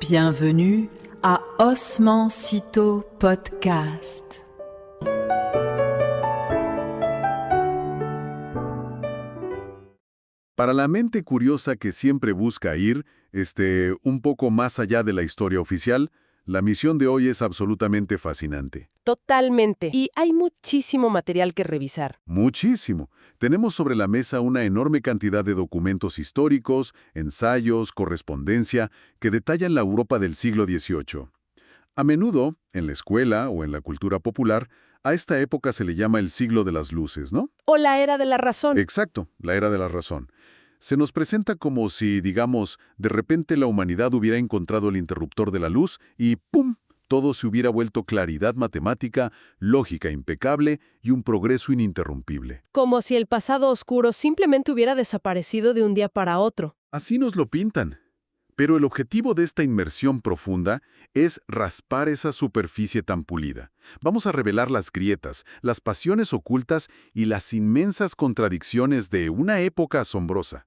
Bienvenue à Osman Cito Podcast. Para la mente curiosa que siempre busca ir, un poco más allá de la historia oficial, la misión de hoy es absolutamente fascinante. Totalmente. Y hay muchísimo material que revisar. Muchísimo. Tenemos sobre la mesa una enorme cantidad de documentos históricos, ensayos, correspondencia, que detallan la Europa del siglo XVIII. A menudo, en la escuela o en la cultura popular, a esta época se le llama el siglo de las luces, ¿no? O la era de la razón. Exacto, la era de la razón. Se nos presenta como si, digamos, de repente la humanidad hubiera encontrado el interruptor de la luz y ¡pum!, todo se hubiera vuelto claridad matemática, lógica impecable y un progreso ininterrumpible. Como si el pasado oscuro simplemente hubiera desaparecido de un día para otro. Así nos lo pintan. Pero el objetivo de esta inmersión profunda es raspar esa superficie tan pulida. Vamos a revelar las grietas, las pasiones ocultas y las inmensas contradicciones de una época asombrosa.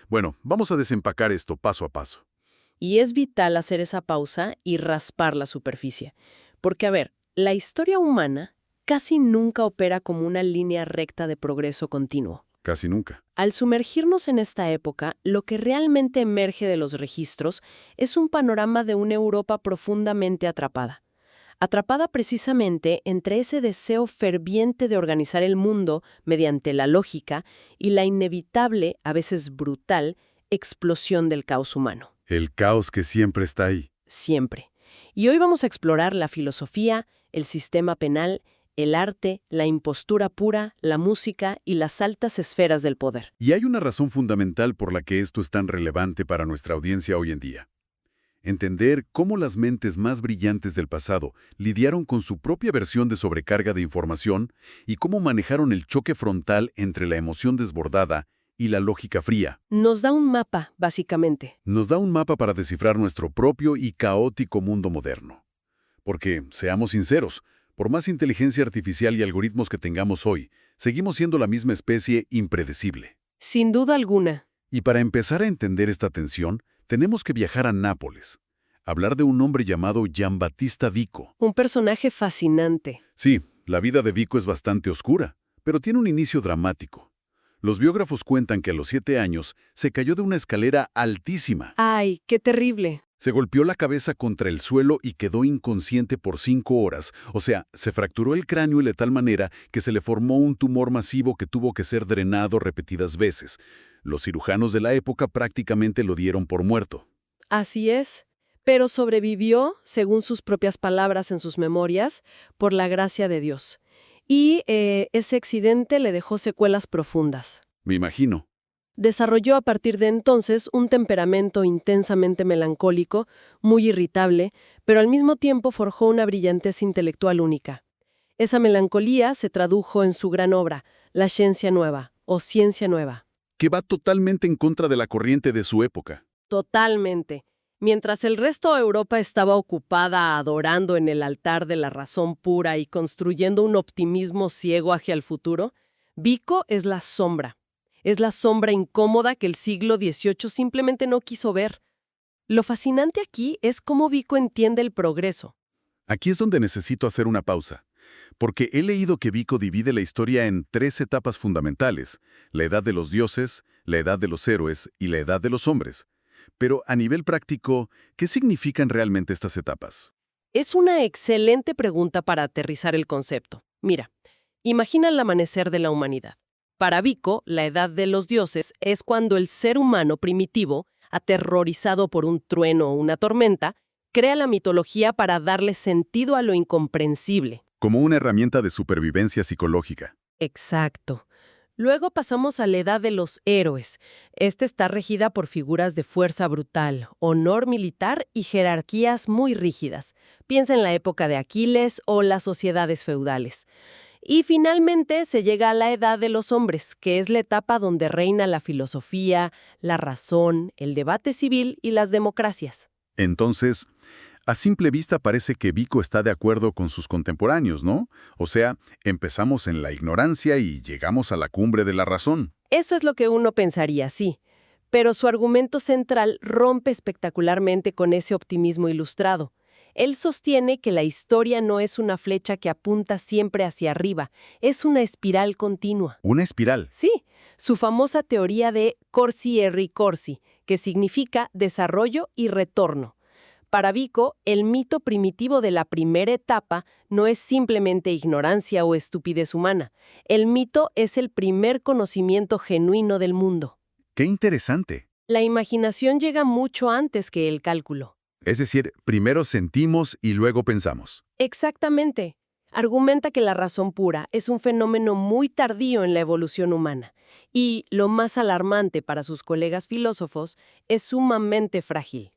Bueno, vamos a desempacar esto paso a paso. Y es vital hacer esa pausa y raspar la superficie. Porque, a ver, la historia humana casi nunca opera como una línea recta de progreso continuo. Casi nunca. Al sumergirnos en esta época, lo que realmente emerge de los registros es un panorama de una Europa profundamente atrapada. Atrapada precisamente entre ese deseo ferviente de organizar el mundo mediante la lógica y la inevitable, a veces brutal, explosión del caos humano. El caos que siempre está ahí. Siempre. Y hoy vamos a explorar la filosofía, el sistema penal, el arte, la impostura pura, la música y las altas esferas del poder. Y hay una razón fundamental por la que esto es tan relevante para nuestra audiencia hoy en día. Entender cómo las mentes más brillantes del pasado lidiaron con su propia versión de sobrecarga de información y cómo manejaron el choque frontal entre la emoción desbordada y la lógica fría. Nos da un mapa, básicamente. Nos da un mapa para descifrar nuestro propio y caótico mundo moderno. Porque, seamos sinceros, por más inteligencia artificial y algoritmos que tengamos hoy, seguimos siendo la misma especie impredecible. Sin duda alguna. Y para empezar a entender esta tensión, tenemos que viajar a Nápoles, hablar de un hombre llamado Giambattista Vico. Un personaje fascinante. Sí, la vida de Vico es bastante oscura, pero tiene un inicio dramático. Los biógrafos cuentan que a los 7 años se cayó de una escalera altísima. ¡Ay, qué terrible! Se golpeó la cabeza contra el suelo y quedó inconsciente por 5 horas. O sea, se fracturó el cráneo de tal manera que se le formó un tumor masivo que tuvo que ser drenado repetidas veces. Los cirujanos de la época prácticamente lo dieron por muerto. Así es. Pero sobrevivió, según sus propias palabras en sus memorias, por la gracia de Dios. Y ese accidente le dejó secuelas profundas. Me imagino. Desarrolló a partir de entonces un temperamento intensamente melancólico, muy irritable, pero al mismo tiempo forjó una brillantez intelectual única. Esa melancolía se tradujo en su gran obra, La Scienza Nueva, o Ciencia Nueva. Que va totalmente en contra de la corriente de su época. Totalmente. Mientras el resto de Europa estaba ocupada adorando en el altar de la razón pura y construyendo un optimismo ciego hacia el futuro, Vico es la sombra. Es la sombra incómoda que el siglo XVIII simplemente no quiso ver. Lo fascinante aquí es cómo Vico entiende el progreso. Aquí es donde necesito hacer una pausa, porque he leído que Vico divide la historia en 3 etapas fundamentales: la edad de los dioses, la edad de los héroes y la edad de los hombres. Pero a nivel práctico, ¿qué significan realmente estas etapas? Es una excelente pregunta para aterrizar el concepto. Mira, imagina el amanecer de la humanidad. Para Vico, la edad de los dioses es cuando el ser humano primitivo, aterrorizado por un trueno o una tormenta, crea la mitología para darle sentido a lo incomprensible. Como una herramienta de supervivencia psicológica. Exacto. Luego pasamos a la edad de los héroes. Esta está regida por figuras de fuerza brutal, honor militar y jerarquías muy rígidas. Piensa en la época de Aquiles o las sociedades feudales. Y finalmente se llega a la edad de los hombres, que es la etapa donde reina la filosofía, la razón, el debate civil y las democracias. Entonces, a simple vista parece que Vico está de acuerdo con sus contemporáneos, ¿no? O sea, empezamos en la ignorancia y llegamos a la cumbre de la razón. Eso es lo que uno pensaría, sí. Pero su argumento central rompe espectacularmente con ese optimismo ilustrado. Él sostiene que la historia no es una flecha que apunta siempre hacia arriba, es una espiral continua. Una espiral. Sí, su famosa teoría de corsi e ricorsi, que significa desarrollo y retorno. Para Vico, el mito primitivo de la primera etapa no es simplemente ignorancia o estupidez humana. El mito es el primer conocimiento genuino del mundo. ¡Qué interesante! La imaginación llega mucho antes que el cálculo. Es decir, primero sentimos y luego pensamos. Exactamente. Argumenta que la razón pura es un fenómeno muy tardío en la evolución humana. Y, lo más alarmante para sus colegas filósofos, es sumamente frágil.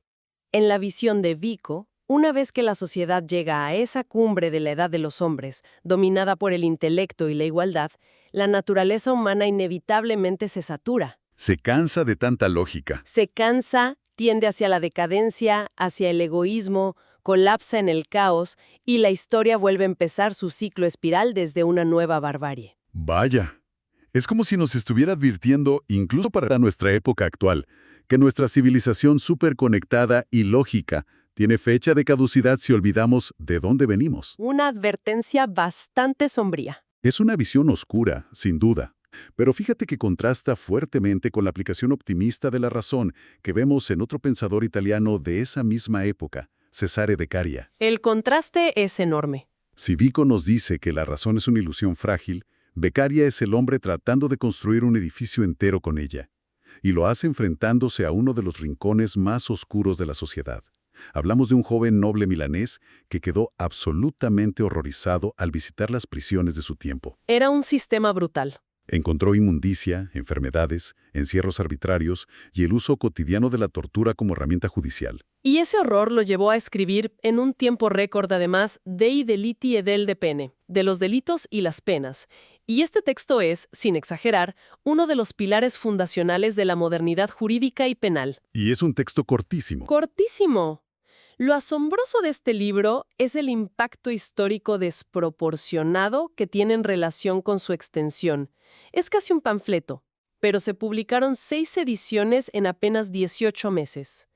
En la visión de Vico, una vez que la sociedad llega a esa cumbre de la edad de los hombres, dominada por el intelecto y la igualdad, la naturaleza humana inevitablemente se satura. Se cansa de tanta lógica. Se cansa, tiende hacia la decadencia, hacia el egoísmo, colapsa en el caos y la historia vuelve a empezar su ciclo espiral desde una nueva barbarie. Vaya, es como si nos estuviera advirtiendo, incluso para nuestra época actual, que nuestra civilización superconectada y lógica tiene fecha de caducidad si olvidamos de dónde venimos. Una advertencia bastante sombría. Es una visión oscura, sin duda. Pero fíjate que contrasta fuertemente con la aplicación optimista de la razón que vemos en otro pensador italiano de esa misma época, Cesare Beccaria. El contraste es enorme. Si Vico nos dice que la razón es una ilusión frágil, Beccaria es el hombre tratando de construir un edificio entero con ella. Y lo hace enfrentándose a uno de los rincones más oscuros de la sociedad. Hablamos de un joven noble milanés que quedó absolutamente horrorizado al visitar las prisiones de su tiempo. Era un sistema brutal. Encontró inmundicia, enfermedades, encierros arbitrarios y el uso cotidiano de la tortura como herramienta judicial. Y ese horror lo llevó a escribir, en un tiempo récord además, Dei deliti e del de pene, de los delitos y las penas. Y este texto es, sin exagerar, uno de los pilares fundacionales de la modernidad jurídica y penal. Y es un texto cortísimo. ¡Cortísimo! Lo asombroso de este libro es el impacto histórico desproporcionado que tiene en relación con su extensión. Es casi un panfleto, pero se publicaron 6 ediciones en apenas 18 meses.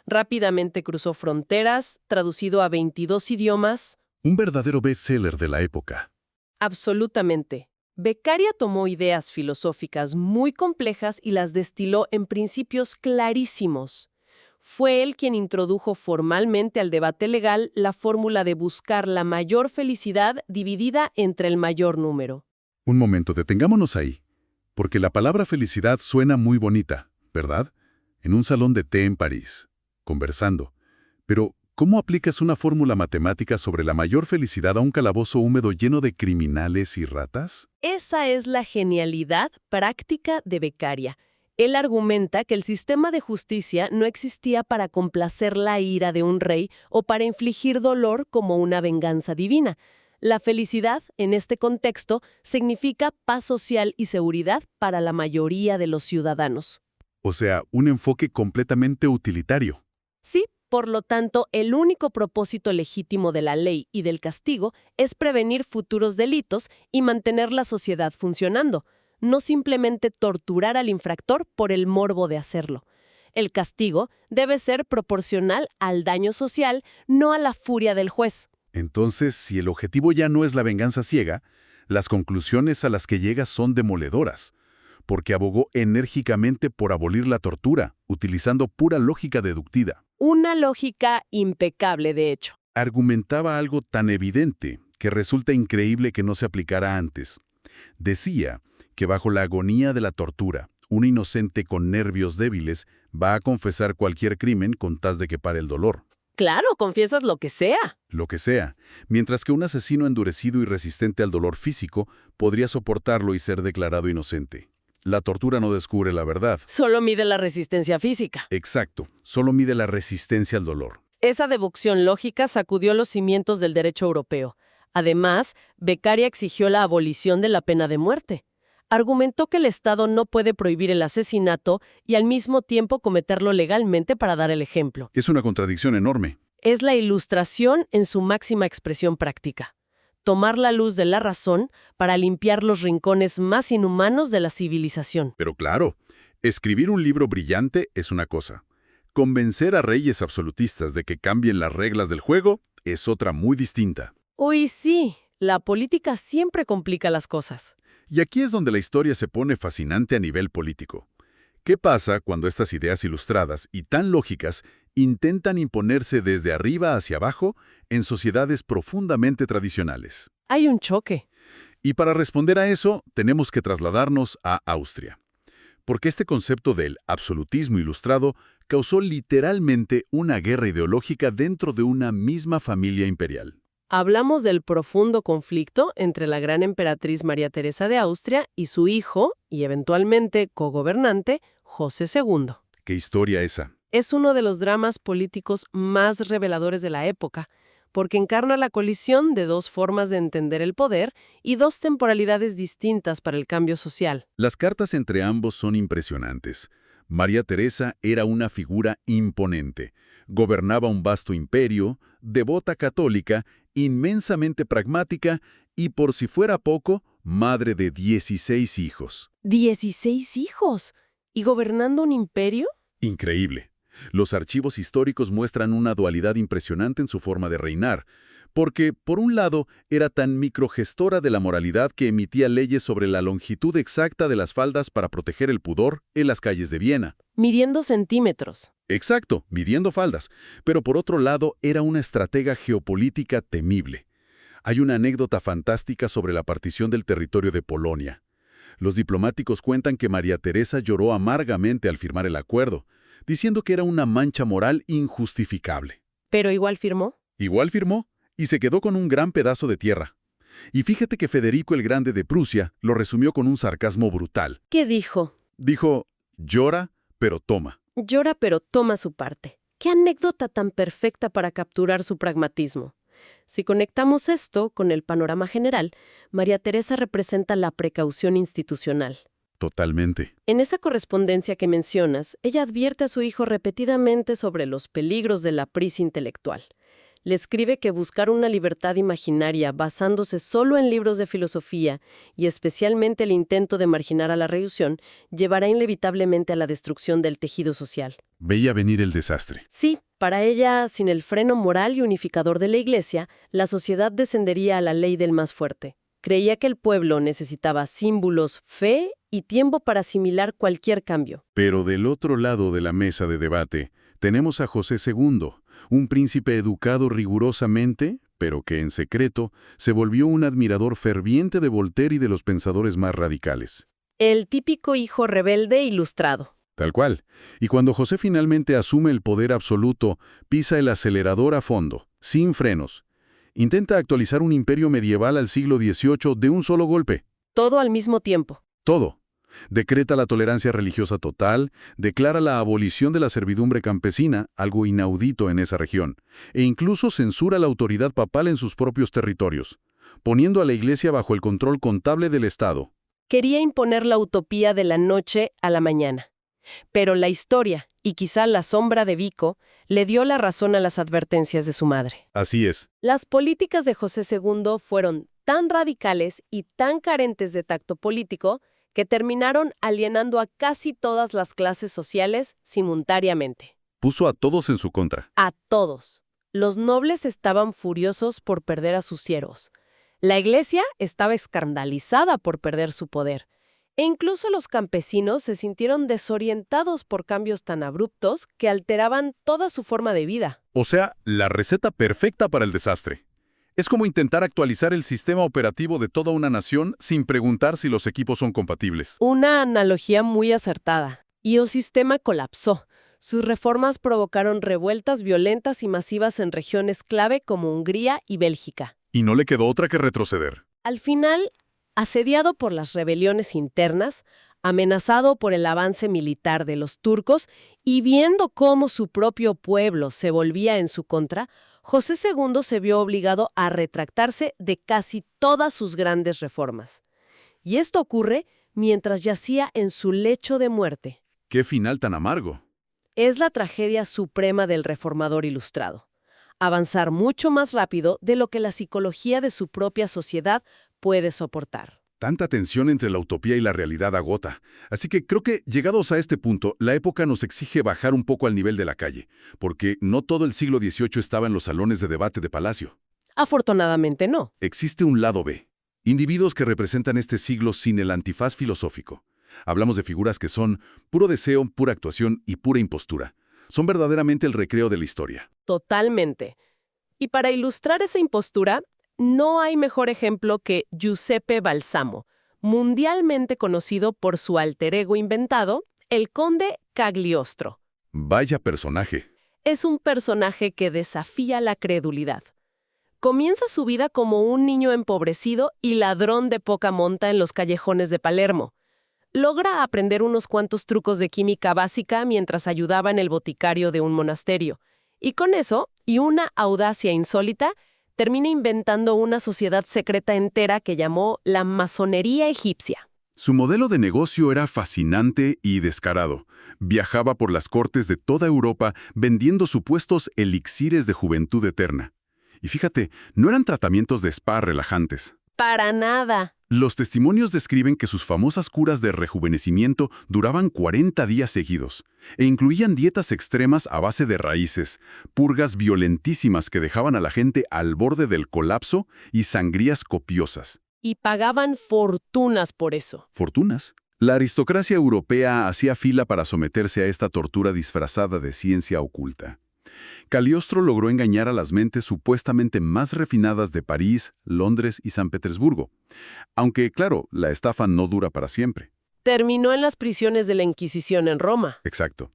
Rápidamente cruzó fronteras, traducido a 22 idiomas. Un verdadero bestseller de la época. Absolutamente. Beccaria tomó ideas filosóficas muy complejas y las destiló en principios clarísimos. Fue él quien introdujo formalmente al debate legal la fórmula de buscar la mayor felicidad dividida entre el mayor número. Un momento, detengámonos ahí. Porque la palabra felicidad suena muy bonita, ¿verdad? En un salón de té en París, conversando. Pero, ¿cómo aplicas una fórmula matemática sobre la mayor felicidad a un calabozo húmedo lleno de criminales y ratas? Esa es la genialidad práctica de Beccaria. Él argumenta que el sistema de justicia no existía para complacer la ira de un rey o para infligir dolor como una venganza divina. La felicidad, en este contexto, significa paz social y seguridad para la mayoría de los ciudadanos. O sea, un enfoque completamente utilitario. Sí, por lo tanto, el único propósito legítimo de la ley y del castigo es prevenir futuros delitos y mantener la sociedad funcionando. No simplemente torturar al infractor por el morbo de hacerlo. El castigo debe ser proporcional al daño social, no a la furia del juez. Entonces, si el objetivo ya no es la venganza ciega, las conclusiones a las que llega son demoledoras, porque abogó enérgicamente por abolir la tortura, utilizando pura lógica deductiva. Una lógica impecable, de hecho. Argumentaba algo tan evidente que resulta increíble que no se aplicara antes. Decía que bajo la agonía de la tortura, un inocente con nervios débiles va a confesar cualquier crimen con tal de que pare el dolor. Claro, confiesas lo que sea. Lo que sea, mientras que un asesino endurecido y resistente al dolor físico podría soportarlo y ser declarado inocente. La tortura no descubre la verdad. Solo mide la resistencia física. Exacto, solo mide la resistencia al dolor. Esa deducción lógica sacudió los cimientos del derecho europeo. Además, Beccaria exigió la abolición de la pena de muerte. Argumentó que el Estado no puede prohibir el asesinato y al mismo tiempo cometerlo legalmente para dar el ejemplo. Es una contradicción enorme. Es la ilustración en su máxima expresión práctica. Tomar la luz de la razón para limpiar los rincones más inhumanos de la civilización. Pero claro, Escribir un libro brillante es una cosa. Convencer a reyes absolutistas de que cambien las reglas del juego es otra muy distinta. Uy, sí, la política siempre complica las cosas. Y aquí es donde la historia se pone fascinante a nivel político. ¿Qué pasa cuando estas ideas ilustradas y tan lógicas intentan imponerse desde arriba hacia abajo en sociedades profundamente tradicionales? Hay un choque. Y para responder a eso, tenemos que trasladarnos a Austria. Porque este concepto del absolutismo ilustrado causó literalmente una guerra ideológica dentro de una misma familia imperial. Hablamos del profundo conflicto entre la gran emperatriz María Teresa de Austria y su hijo, y eventualmente cogobernante, José II. ¿Qué historia esa? Es uno de los dramas políticos más reveladores de la época, porque encarna la colisión de dos formas de entender el poder y dos temporalidades distintas para el cambio social. Las cartas entre ambos son impresionantes. María Teresa era una figura imponente. Gobernaba un vasto imperio, devota católica, inmensamente pragmática y, por si fuera poco, madre de 16 hijos. ¡16 hijos! ¿Y gobernando un imperio? Increíble. Los archivos históricos muestran una dualidad impresionante en su forma de reinar, porque, por un lado, era tan microgestora de la moralidad que emitía leyes sobre la longitud exacta de las faldas para proteger el pudor en las calles de Viena. Midiendo centímetros. Exacto, midiendo faldas. Pero por otro lado, era una estratega geopolítica temible. Hay una anécdota fantástica sobre la partición del territorio de Polonia. Los diplomáticos cuentan que María Teresa lloró amargamente al firmar el acuerdo, diciendo que era una mancha moral injustificable. ¿Pero igual firmó? Igual firmó, y se quedó con un gran pedazo de tierra. Y fíjate que Federico el Grande de Prusia lo resumió con un sarcasmo brutal. ¿Qué dijo? Dijo, llora, pero toma. Llora pero toma su parte. ¡Qué anécdota tan perfecta para capturar su pragmatismo! Si conectamos esto con el panorama general, María Teresa representa la precaución institucional. Totalmente. En esa correspondencia que mencionas, ella advierte a su hijo repetidamente sobre los peligros de la prisa intelectual. Le escribe que buscar una libertad imaginaria basándose solo en libros de filosofía y especialmente el intento de marginar a la religión llevará inevitablemente a la destrucción del tejido social. Veía venir el desastre. Sí, para ella, sin el freno moral y unificador de la Iglesia, la sociedad descendería a la ley del más fuerte. Creía que el pueblo necesitaba símbolos, fe y tiempo para asimilar cualquier cambio. Pero del otro lado de la mesa de debate, tenemos a José II, un príncipe educado rigurosamente, pero que en secreto se volvió un admirador ferviente de Voltaire y de los pensadores más radicales. El típico hijo rebelde ilustrado. Tal cual. Y cuando José finalmente asume el poder absoluto, pisa el acelerador a fondo, sin frenos. Intenta actualizar un imperio medieval al siglo XVIII de un solo golpe. Todo al mismo tiempo. Todo. Decreta la tolerancia religiosa total, declara la abolición de la servidumbre campesina, algo inaudito en esa región, e incluso censura la autoridad papal en sus propios territorios, poniendo a la Iglesia bajo el control contable del Estado. Quería imponer la utopía de la noche a la mañana. Pero la historia, y quizá la sombra de Vico, le dio la razón a las advertencias de su madre. Así es. Las políticas de José II fueron tan radicales y tan carentes de tacto político que terminaron alienando a casi todas las clases sociales simultáneamente. Puso a todos en su contra. A todos. Los nobles estaban furiosos por perder a sus siervos. La Iglesia estaba escandalizada por perder su poder. E incluso los campesinos se sintieron desorientados por cambios tan abruptos que alteraban toda su forma de vida. O sea, la receta perfecta para el desastre. Es como intentar actualizar el sistema operativo de toda una nación sin preguntar si los equipos son compatibles. Una analogía muy acertada. Y el sistema colapsó. Sus reformas provocaron revueltas violentas y masivas en regiones clave como Hungría y Bélgica. Y no le quedó otra que retroceder. Al final, asediado por las rebeliones internas, amenazado por el avance militar de los turcos y viendo cómo su propio pueblo se volvía en su contra, José II se vio obligado a retractarse de casi todas sus grandes reformas. Y esto ocurre mientras yacía en su lecho de muerte. ¡Qué final tan amargo! Es la tragedia suprema del reformador ilustrado. Avanzar mucho más rápido de lo que la psicología de su propia sociedad puede soportar. Tanta tensión entre la utopía y la realidad agota. Así que creo que, llegados a este punto, la época nos exige bajar un poco al nivel de la calle, porque no todo el siglo XVIII estaba en los salones de debate de palacio. Afortunadamente no. Existe un lado B. Individuos que representan este siglo sin el antifaz filosófico. Hablamos de figuras que son puro deseo, pura actuación y pura impostura. Son verdaderamente el recreo de la historia. Totalmente. Y para ilustrar esa impostura, no hay mejor ejemplo que Giuseppe Balsamo, mundialmente conocido por su alter ego inventado, el conde Cagliostro. Vaya personaje. Es un personaje que desafía la credulidad. Comienza su vida como un niño empobrecido y ladrón de poca monta en los callejones de Palermo. Logra aprender unos cuantos trucos de química básica mientras ayudaba en el boticario de un monasterio. Y con eso, y una audacia insólita, termina inventando una sociedad secreta entera que llamó la masonería egipcia. Su modelo de negocio era fascinante y descarado. Viajaba por las cortes de toda Europa vendiendo supuestos elixires de juventud eterna. Y fíjate, no eran tratamientos de spa relajantes. Para nada. Los testimonios describen que sus famosas curas de rejuvenecimiento duraban 40 días seguidos e incluían dietas extremas a base de raíces, purgas violentísimas que dejaban a la gente al borde del colapso y sangrías copiosas. Y pagaban fortunas por eso. ¿Fortunas? La aristocracia europea hacía fila para someterse a esta tortura disfrazada de ciencia oculta. Cagliostro logró engañar a las mentes supuestamente más refinadas de París, Londres y San Petersburgo. Aunque, claro, la estafa no dura para siempre. Terminó en las prisiones de la Inquisición en Roma. Exacto.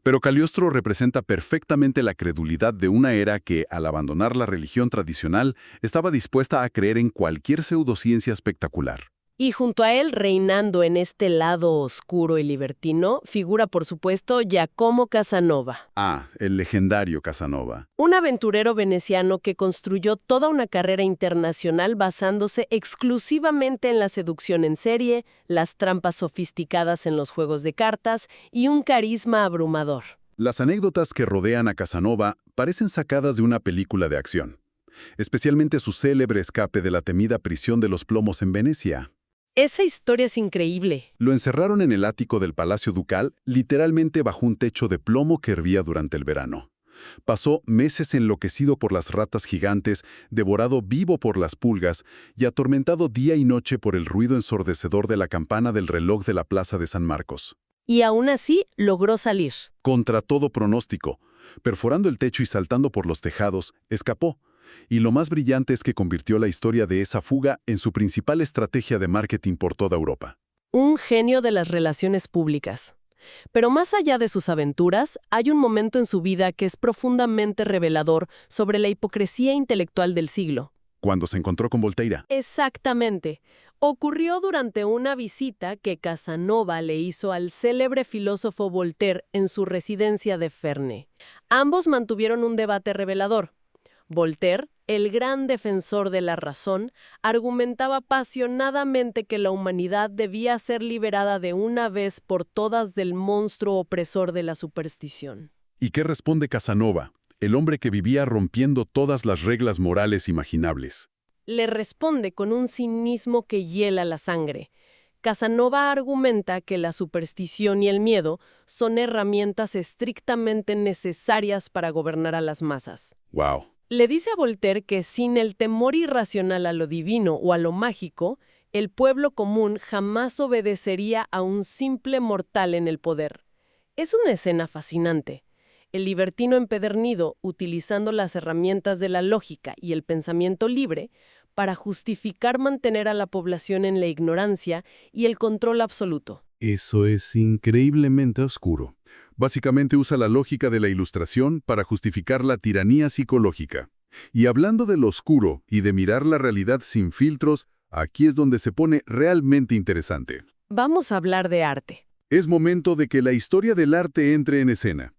Pero Cagliostro representa perfectamente la credulidad de una era que, al abandonar la religión tradicional, estaba dispuesta a creer en cualquier pseudociencia espectacular. Y junto a él, reinando en este lado oscuro y libertino, figura, por supuesto, Giacomo Casanova. Ah, el legendario Casanova. Un aventurero veneciano que construyó toda una carrera internacional basándose exclusivamente en la seducción en serie, las trampas sofisticadas en los juegos de cartas y un carisma abrumador. Las anécdotas que rodean a Casanova parecen sacadas de una película de acción, especialmente su célebre escape de la temida prisión de los plomos en Venecia. Esa historia es increíble. Lo encerraron en el ático del Palacio Ducal, literalmente bajo un techo de plomo que hervía durante el verano. Pasó meses enloquecido por las ratas gigantes, devorado vivo por las pulgas y atormentado día y noche por el ruido ensordecedor de la campana del reloj de la Plaza de San Marcos. Y aún así logró salir. Contra todo pronóstico, perforando el techo y saltando por los tejados, escapó. Y lo más brillante es que convirtió la historia de esa fuga en su principal estrategia de marketing por toda Europa. Un genio de las relaciones públicas. Pero más allá de sus aventuras, hay un momento en su vida que es profundamente revelador sobre la hipocresía intelectual del siglo. Cuando se encontró con Voltaire. Exactamente. Ocurrió durante una visita que Casanova le hizo al célebre filósofo Voltaire en su residencia de Ferney. Ambos mantuvieron un debate revelador. Voltaire, el gran defensor de la razón, argumentaba apasionadamente que la humanidad debía ser liberada de una vez por todas del monstruo opresor de la superstición. ¿Y qué responde Casanova, el hombre que vivía rompiendo todas las reglas morales imaginables? Le responde con un cinismo que hiela la sangre. Casanova argumenta que la superstición y el miedo son herramientas estrictamente necesarias para gobernar a las masas. ¡Wow! Le dice a Voltaire que sin el temor irracional a lo divino o a lo mágico, el pueblo común jamás obedecería a un simple mortal en el poder. Es una escena fascinante. El libertino empedernido utilizando las herramientas de la lógica y el pensamiento libre para justificar mantener a la población en la ignorancia y el control absoluto. Eso es increíblemente oscuro. Básicamente usa la lógica de la Ilustración para justificar la tiranía psicológica. Y hablando de lo oscuro y de mirar la realidad sin filtros, aquí es donde se pone realmente interesante. Vamos a hablar de arte. Es momento de que la historia del arte entre en escena.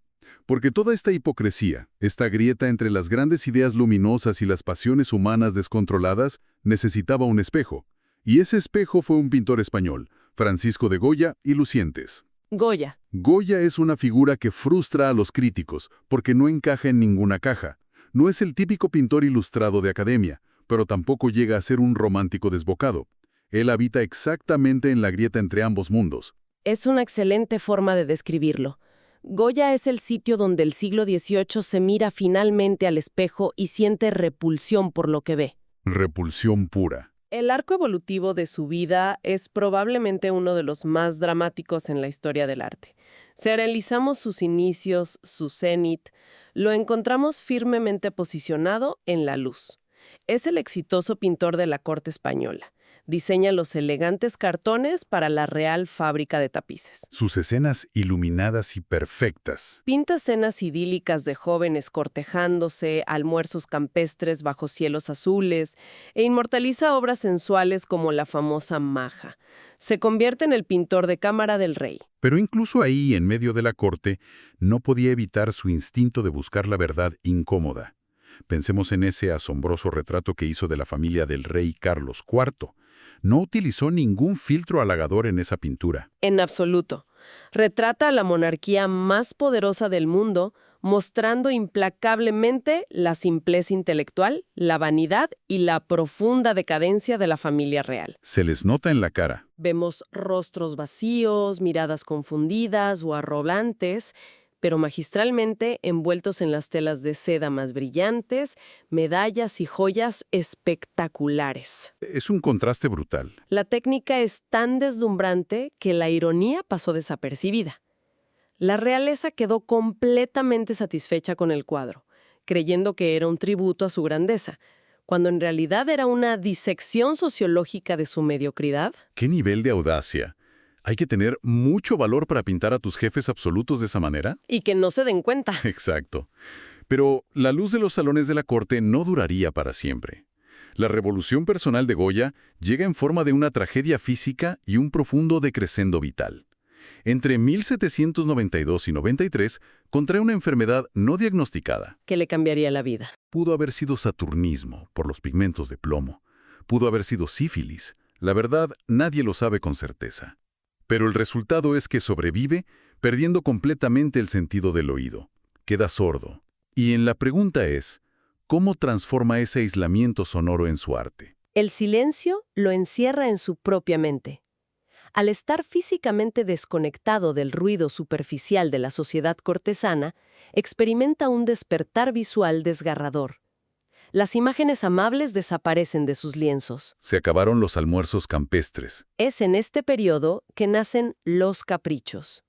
Porque toda esta hipocresía, esta grieta entre las grandes ideas luminosas y las pasiones humanas descontroladas, necesitaba un espejo. Y ese espejo fue un pintor español, Francisco de Goya y Lucientes. Goya. Goya es una figura que frustra a los críticos porque no encaja en ninguna caja. No es el típico pintor ilustrado de academia, pero tampoco llega a ser un romántico desbocado. Él habita exactamente en la grieta entre ambos mundos. Es una excelente forma de describirlo. Goya es el sitio donde el siglo XVIII se mira finalmente al espejo y siente repulsión por lo que ve. Repulsión pura. El arco evolutivo de su vida es probablemente uno de los más dramáticos en la historia del arte. Si analizamos sus inicios, su cenit, lo encontramos firmemente posicionado en la luz. Es el exitoso pintor de la corte española. Diseña los elegantes cartones para la Real Fábrica de Tapices. Sus escenas iluminadas y perfectas. Pinta escenas idílicas de jóvenes cortejándose, almuerzos campestres bajo cielos azules, e inmortaliza obras sensuales como la famosa Maja. Se convierte en el pintor de cámara del rey. Pero incluso ahí, en medio de la corte, no podía evitar su instinto de buscar la verdad incómoda. Pensemos en ese asombroso retrato que hizo de la familia del rey Carlos IV. No utilizó ningún filtro halagador en esa pintura. En absoluto. Retrata a la monarquía más poderosa del mundo, mostrando implacablemente la simpleza intelectual, la vanidad y la profunda decadencia de la familia real. Se les nota en la cara. Vemos rostros vacíos, miradas confundidas o arrogantes, pero magistralmente envueltos en las telas de seda más brillantes, medallas y joyas espectaculares. Es un contraste brutal. La técnica es tan deslumbrante que la ironía pasó desapercibida. La realeza quedó completamente satisfecha con el cuadro, creyendo que era un tributo a su grandeza, cuando en realidad era una disección sociológica de su mediocridad. ¿Qué nivel de audacia? ¿Hay que tener mucho valor para pintar a tus jefes absolutos de esa manera? Y que no se den cuenta. Exacto. Pero la luz de los salones de la corte no duraría para siempre. La revolución personal de Goya llega en forma de una tragedia física y un profundo decrescendo vital. Entre 1792 y 93 contrae una enfermedad no diagnosticada. Que le cambiaría la vida. Pudo haber sido saturnismo, por los pigmentos de plomo. Pudo haber sido sífilis. La verdad, nadie lo sabe con certeza. Pero el resultado es que sobrevive, perdiendo completamente el sentido del oído. Queda sordo. Y la pregunta es, ¿cómo transforma ese aislamiento sonoro en su arte? El silencio lo encierra en su propia mente. Al estar físicamente desconectado del ruido superficial de la sociedad cortesana, experimenta un despertar visual desgarrador. Las imágenes amables desaparecen de sus lienzos. Se acabaron los almuerzos campestres. Es en este periodo que nacen Los Caprichos,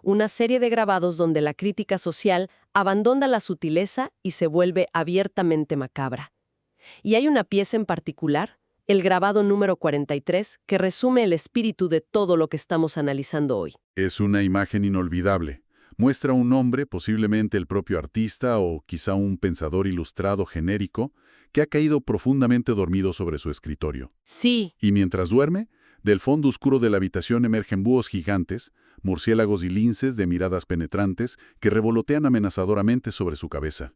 una serie de grabados donde la crítica social abandona la sutileza y se vuelve abiertamente macabra. Y hay una pieza en particular, el grabado número 43, que resume el espíritu de todo lo que estamos analizando hoy. Es una imagen inolvidable. Muestra a un hombre, posiblemente el propio artista o quizá un pensador ilustrado genérico, que ha caído profundamente dormido sobre su escritorio. Sí. Y mientras duerme, del fondo oscuro de la habitación emergen búhos gigantes, murciélagos y linces de miradas penetrantes que revolotean amenazadoramente sobre su cabeza.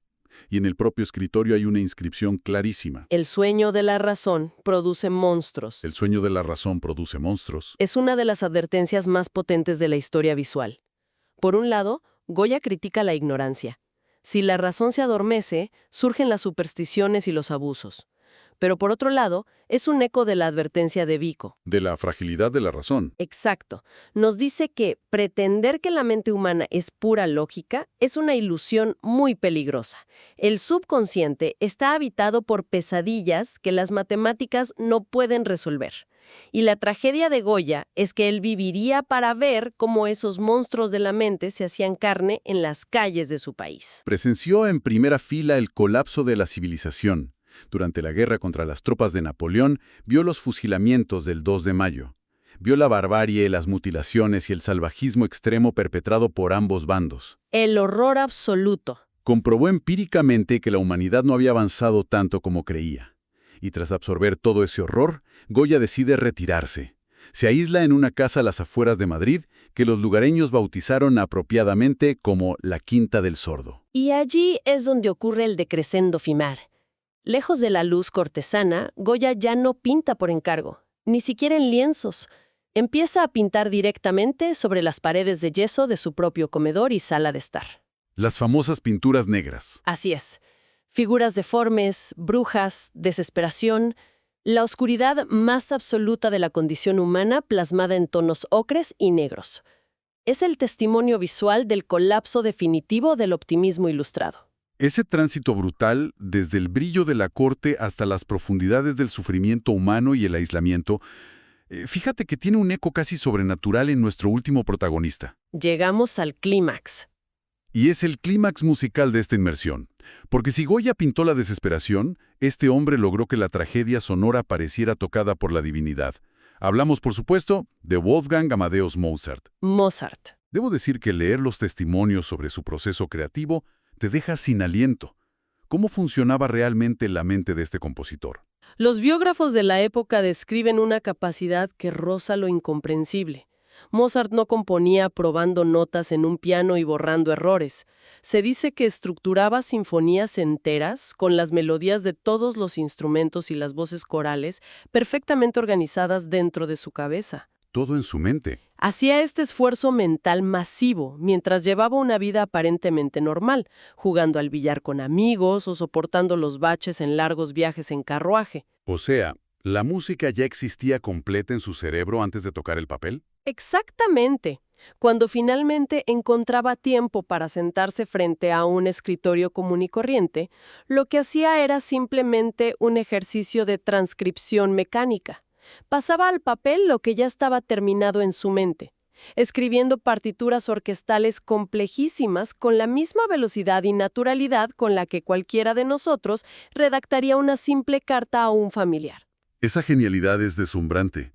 Y en el propio escritorio hay una inscripción clarísima. El sueño de la razón produce monstruos. El sueño de la razón produce monstruos. Es una de las advertencias más potentes de la historia visual. Por un lado, Goya critica la ignorancia. Si la razón se adormece, surgen las supersticiones y los abusos. Pero por otro lado, es un eco de la advertencia de Vico. De la fragilidad de la razón. Exacto. Nos dice que pretender que la mente humana es pura lógica es una ilusión muy peligrosa. El subconsciente está habitado por pesadillas que las matemáticas no pueden resolver. Y la tragedia de Goya es que él viviría para ver cómo esos monstruos de la mente se hacían carne en las calles de su país. Presenció en primera fila el colapso de la civilización. Durante la guerra contra las tropas de Napoleón, vio los fusilamientos del 2 de mayo. Vio la barbarie, las mutilaciones y el salvajismo extremo perpetrado por ambos bandos. El horror absoluto. Comprobó empíricamente que la humanidad no había avanzado tanto como creía. Y tras absorber todo ese horror, Goya decide retirarse. Se aísla en una casa a las afueras de Madrid, que los lugareños bautizaron apropiadamente como la Quinta del Sordo. Y allí es donde ocurre el decrescendo final. Lejos de la luz cortesana, Goya ya no pinta por encargo, ni siquiera en lienzos. Empieza a pintar directamente sobre las paredes de yeso de su propio comedor y sala de estar. Las famosas pinturas negras. Así es. Figuras deformes, brujas, desesperación, La oscuridad más absoluta de la condición humana plasmada en tonos ocres y negros. Es el testimonio visual del colapso definitivo del optimismo ilustrado. Ese tránsito brutal, desde el brillo de la corte hasta las profundidades del sufrimiento humano y el aislamiento, fíjate que tiene un eco casi sobrenatural en nuestro último protagonista. Llegamos al clímax. Y es el clímax musical de esta inmersión. Porque si Goya pintó la desesperación, este hombre logró que la tragedia sonora pareciera tocada por la divinidad. Hablamos, por supuesto, de Wolfgang Amadeus Mozart. Mozart. Debo decir que leer los testimonios sobre su proceso creativo te deja sin aliento. ¿Cómo funcionaba realmente la mente de este compositor? Los biógrafos de la época describen una capacidad que roza lo incomprensible. Mozart no componía probando notas en un piano y borrando errores. Se dice que estructuraba sinfonías enteras con las melodías de todos los instrumentos y las voces corales perfectamente organizadas dentro de su cabeza. Todo en su mente. Hacía este esfuerzo mental masivo mientras llevaba una vida aparentemente normal, jugando al billar con amigos o soportando los baches en largos viajes en carruaje. O sea, ¿la música ya existía completa en su cerebro antes de tocar el papel? Exactamente. Cuando finalmente encontraba tiempo para sentarse frente a un escritorio común y corriente, lo que hacía era simplemente un ejercicio de transcripción mecánica. Pasaba al papel lo que ya estaba terminado en su mente, escribiendo partituras orquestales complejísimas con la misma velocidad y naturalidad con la que cualquiera de nosotros redactaría una simple carta a un familiar. Esa genialidad es deslumbrante.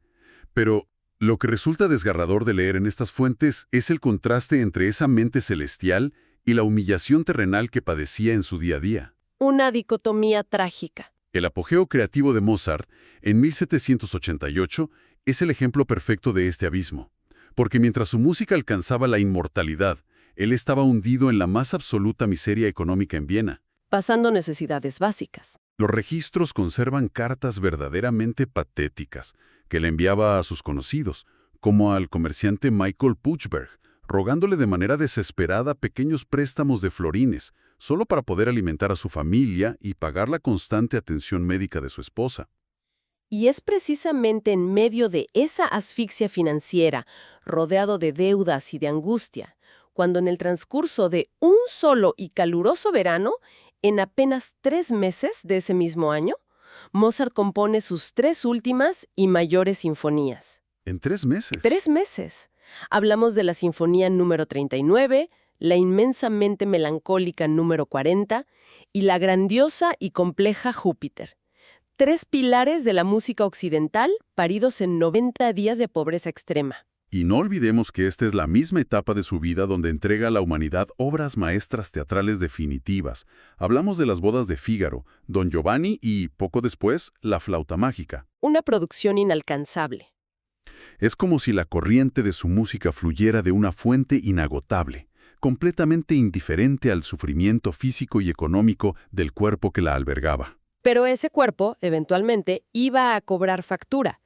Pero lo que resulta desgarrador de leer en estas fuentes es el contraste entre esa mente celestial y la humillación terrenal que padecía en su día a día. Una dicotomía trágica. El apogeo creativo de Mozart, en 1788, es el ejemplo perfecto de este abismo. Porque mientras su música alcanzaba la inmortalidad, él estaba hundido en la más absoluta miseria económica en Viena. Pasando necesidades básicas. Los registros conservan cartas verdaderamente patéticas que le enviaba a sus conocidos, como al comerciante Michael Puchberg, rogándole de manera desesperada pequeños préstamos de florines, solo para poder alimentar a su familia y pagar la constante atención médica de su esposa. Y es precisamente en medio de esa asfixia financiera, rodeado de deudas y de angustia, cuando en el transcurso de un solo y caluroso verano, en apenas 3 meses de ese mismo año, Mozart compone sus 3 últimas y mayores sinfonías. ¿En 3 meses? 3 meses. Hablamos de la Sinfonía número 39, la inmensamente melancólica número 40 y la grandiosa y compleja Júpiter. 3 pilares de la música occidental paridos en 90 días de pobreza extrema. Y no olvidemos que esta es la misma etapa de su vida donde entrega a la humanidad obras maestras teatrales definitivas. Hablamos de las bodas de Fígaro, Don Giovanni y, poco después, La flauta mágica. Una producción inalcanzable. Es como si la corriente de su música fluyera de una fuente inagotable, completamente indiferente al sufrimiento físico y económico del cuerpo que la albergaba. Pero ese cuerpo, eventualmente, iba a cobrar factura.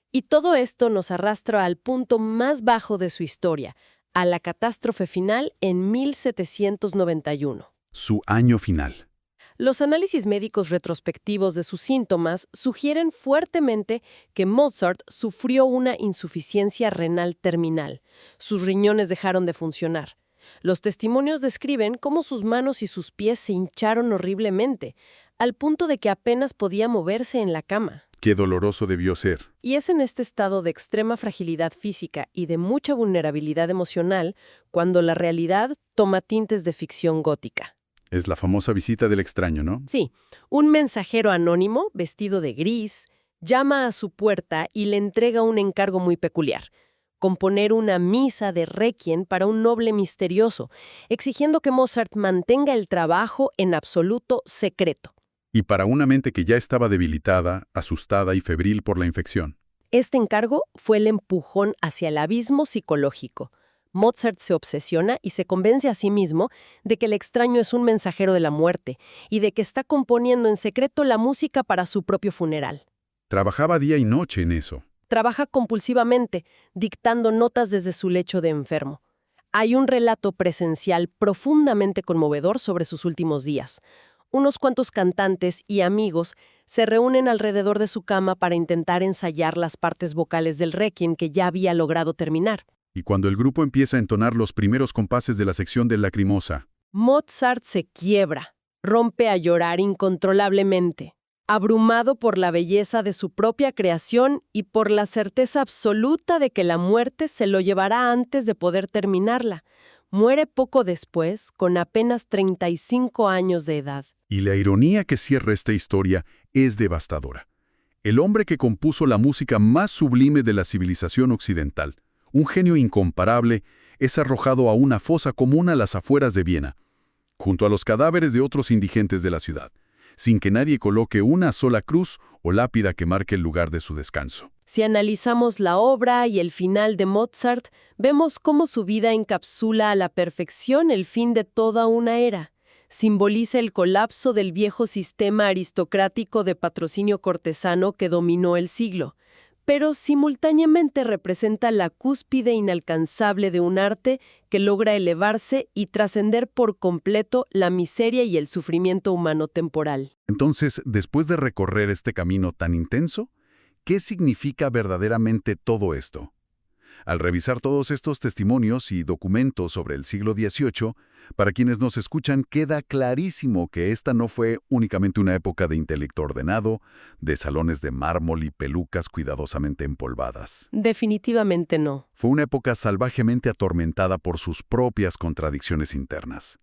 Y todo esto nos arrastra al punto más bajo de su historia, a la catástrofe final en 1791. Su año final. Los análisis médicos retrospectivos de sus síntomas sugieren fuertemente que Mozart sufrió una insuficiencia renal terminal. Sus riñones dejaron de funcionar. Los testimonios describen cómo sus manos y sus pies se hincharon horriblemente, al punto de que apenas podía moverse en la cama. Qué doloroso debió ser. Y es en este estado de extrema fragilidad física y de mucha vulnerabilidad emocional cuando la realidad toma tintes de ficción gótica. Es la famosa visita del extraño, ¿no? Sí, un mensajero anónimo, vestido de gris, llama a su puerta y le entrega un encargo muy peculiar: componer una misa de requiem para un noble misterioso, exigiendo que Mozart mantenga el trabajo en absoluto secreto. Y para una mente que ya estaba debilitada, asustada y febril por la infección. Este encargo fue el empujón hacia el abismo psicológico. Mozart se obsesiona y se convence a sí mismo de que el extraño es un mensajero de la muerte y de que está componiendo en secreto la música para su propio funeral. Trabajaba día y noche en eso. Trabaja compulsivamente, dictando notas desde su lecho de enfermo. Hay un relato presencial profundamente conmovedor sobre sus últimos días. Unos cuantos cantantes y amigos Se reúnen alrededor de su cama para intentar ensayar las partes vocales del Requiem que ya había logrado terminar. Y cuando el grupo empieza a entonar los primeros compases de la sección del Lacrimosa, Mozart se quiebra, rompe a llorar incontrolablemente, abrumado por la belleza de su propia creación y por la certeza absoluta de que la muerte se lo llevará antes de poder terminarla. Muere poco después, con apenas 35 años de edad. y la ironía que cierra esta historia es devastadora. El hombre que compuso la música más sublime de la civilización occidental, un genio incomparable, es arrojado a una fosa común a las afueras de Viena, junto a los cadáveres de otros indigentes de la ciudad, sin que nadie coloque una sola cruz o lápida que marque el lugar de su descanso. Si analizamos la obra y el final de Mozart, vemos cómo su vida encapsula a la perfección el fin de toda una era. Simboliza el colapso del viejo sistema aristocrático de patrocinio cortesano que dominó el siglo, pero simultáneamente representa la cúspide inalcanzable de un arte que logra elevarse y trascender por completo la miseria y el sufrimiento humano temporal. Entonces, después de recorrer este camino tan intenso, ¿qué significa verdaderamente todo esto? Al revisar todos estos testimonios y documentos sobre el siglo XVIII, para quienes nos escuchan queda clarísimo que esta no fue únicamente una época de intelecto ordenado, de salones de mármol y pelucas cuidadosamente empolvadas. Definitivamente no. Fue una época salvajemente atormentada por sus propias contradicciones internas.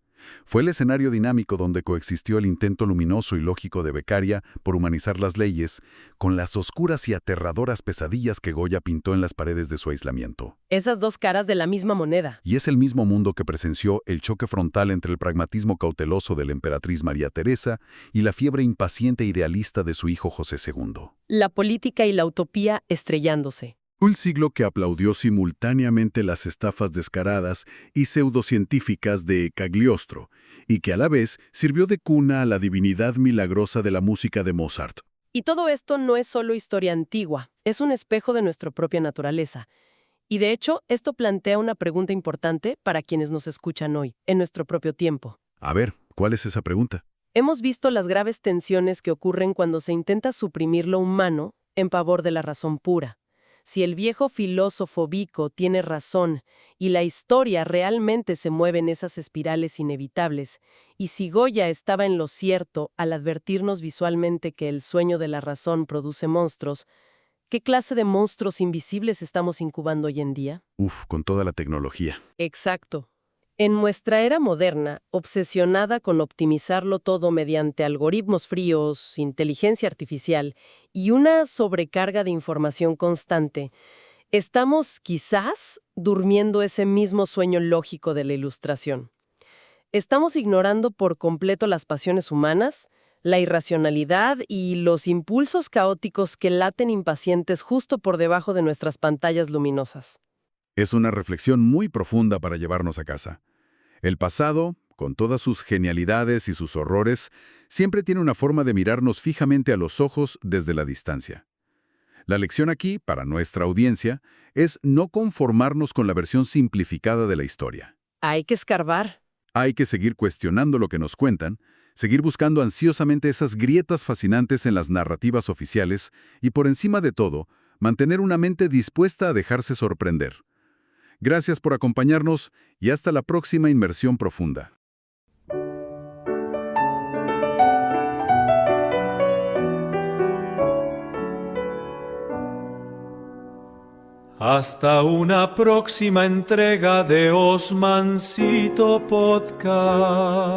Fue el escenario dinámico donde coexistió el intento luminoso y lógico de Beccaria por humanizar las leyes con las oscuras y aterradoras pesadillas que Goya pintó en las paredes de su aislamiento. Esas dos caras de la misma moneda. Y es el mismo mundo que presenció el choque frontal entre el pragmatismo cauteloso de la emperatriz María Teresa y la fiebre impaciente idealista de su hijo José II. La política y la utopía estrellándose. Un siglo que aplaudió simultáneamente las estafas descaradas y pseudocientíficas de Cagliostro, y que a la vez sirvió de cuna a la divinidad milagrosa de la música de Mozart. Y todo esto no es solo historia antigua, es un espejo de nuestra propia naturaleza. Y de hecho, esto plantea una pregunta importante para quienes nos escuchan hoy, en nuestro propio tiempo. A ver, ¿cuál es esa pregunta? Hemos visto las graves tensiones que ocurren cuando se intenta suprimir lo humano en favor de la razón pura. Si el viejo filósofo Vico tiene razón y la historia realmente se mueve en esas espirales inevitables, y si Goya estaba en lo cierto al advertirnos visualmente que el sueño de la razón produce monstruos, ¿qué clase de monstruos invisibles estamos incubando hoy en día? Con toda la tecnología. Exacto. En nuestra era moderna, obsesionada con optimizarlo todo mediante algoritmos fríos, inteligencia artificial y una sobrecarga de información constante, estamos quizás durmiendo ese mismo sueño lógico de la ilustración. Estamos ignorando por completo las pasiones humanas, la irracionalidad y los impulsos caóticos que laten impacientes justo por debajo de nuestras pantallas luminosas. Es una reflexión muy profunda para llevarnos a casa. El pasado, con todas sus genialidades y sus horrores, siempre tiene una forma de mirarnos fijamente a los ojos desde la distancia. La lección aquí, para nuestra audiencia, es no conformarnos con la versión simplificada de la historia. Hay que escarbar. Hay que seguir cuestionando lo que nos cuentan, seguir buscando ansiosamente esas grietas fascinantes en las narrativas oficiales y, por encima de todo, mantener una mente dispuesta a dejarse sorprender. Gracias por acompañarnos y hasta la próxima inmersión profunda. Hasta una próxima entrega de Osmancito Podcast.